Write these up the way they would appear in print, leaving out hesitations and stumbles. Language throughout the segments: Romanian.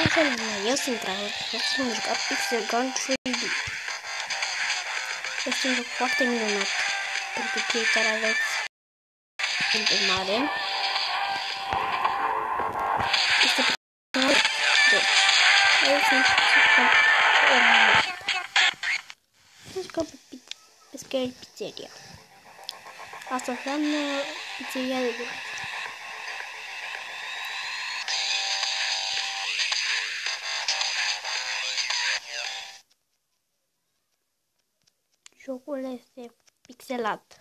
Eu sunt Raul, am jucat Pixel Gun 3D. Este un joc foarte minunat pentru cei care aveți de mare. Este primul. Deci, hai să jucăm pe Scary Pizzeria. Asta înseamnă pizzeria de gură. Jocul este pixelat.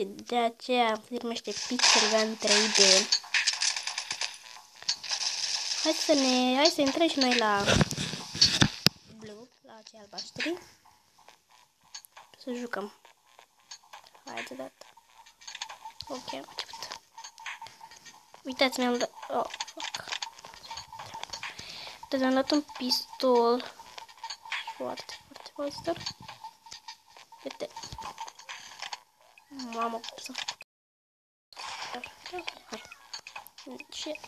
De aceea se numește Pixel Gun 3D. Hai să intrăm și noi la Blue, la cei albaștri. Să jucăm. Hai de dată. Ok, am început. Uitați, mi-am dat... Oh, fuck. Uitați, mi-am dat un pistol. Foarte pozitor. Uite. Mamă, cum să fac? Hai. Ce?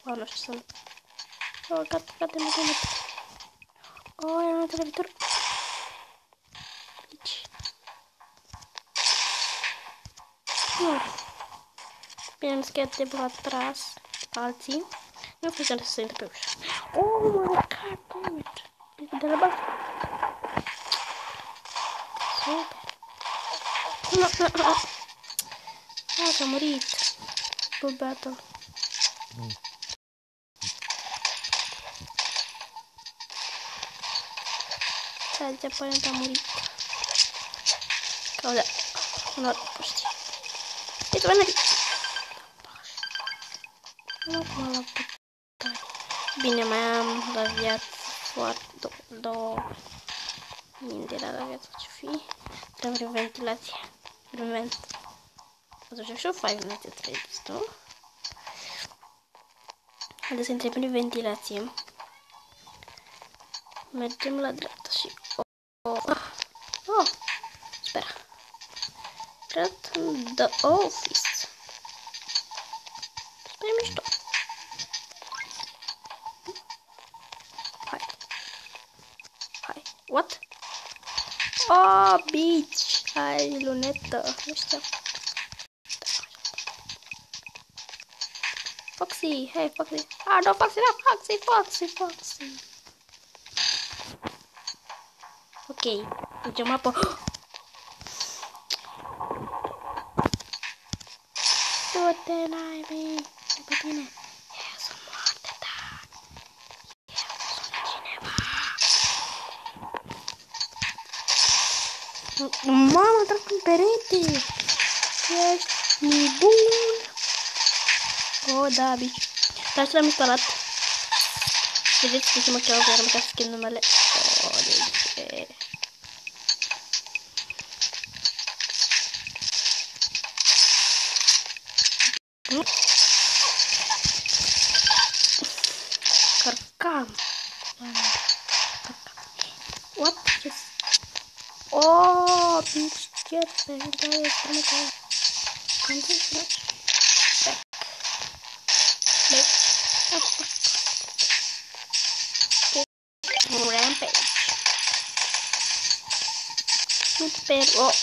Oh, nu știu să-mi... Oh, gata, mi-am dat. Oh, i-am dat la viitor. Aici. Bine, am schimbat de bun atras alții. Nu fost să intre pe ușă. Oh my god, de la bas. Super. Ah, s-a murit. Blue Battle. Hai, de aparent a murit. Cauza. Nu, puști. Uite, bine. Bine, mai am la viață foarte... două minte la viață ce fi. Trebuie ventilație. Vent. Atunci și-o faci ventilație 3, nu? Haideți să intrăm prin ventilație. Mergem la dreapta și... Spera. Cred în The Office. Spre mișto. Hai. What? Oh, bitch. Hai, lunetă. Nu știu. Foxy. Hey, Foxy. Ah, no, Foxy, no, Foxy. Ok. Deci am apă. Du-te, naibii. Pe tine. Eu sunt moarte ta. Eu sunt cineva. Mamă, am tras în perete. Ești nebun. Oh, da, bici. Dar ce l-am instalat. Vedeți că se mă cheamă, că am uitat să schimb numele. Oh, de ce? Cărcam. What? Oh, bitch, ce pe care e strămătă. Când te faci? Rampage. Super. Oh.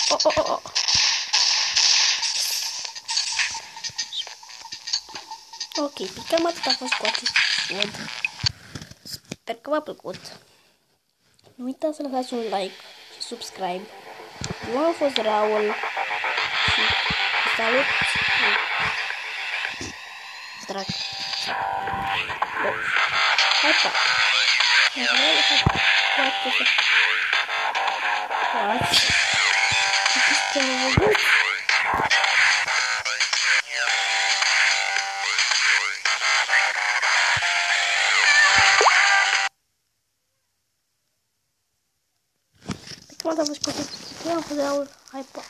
Ok, picăm atât a fost cu acest episod. Sper că v-a plăcut. Nu uitați să lăsați un like și subscribe. Eu am fost Raul și salut. Drag. Hai pa. Cum a fost cu acest? Eu am fost Raul. Hai pa.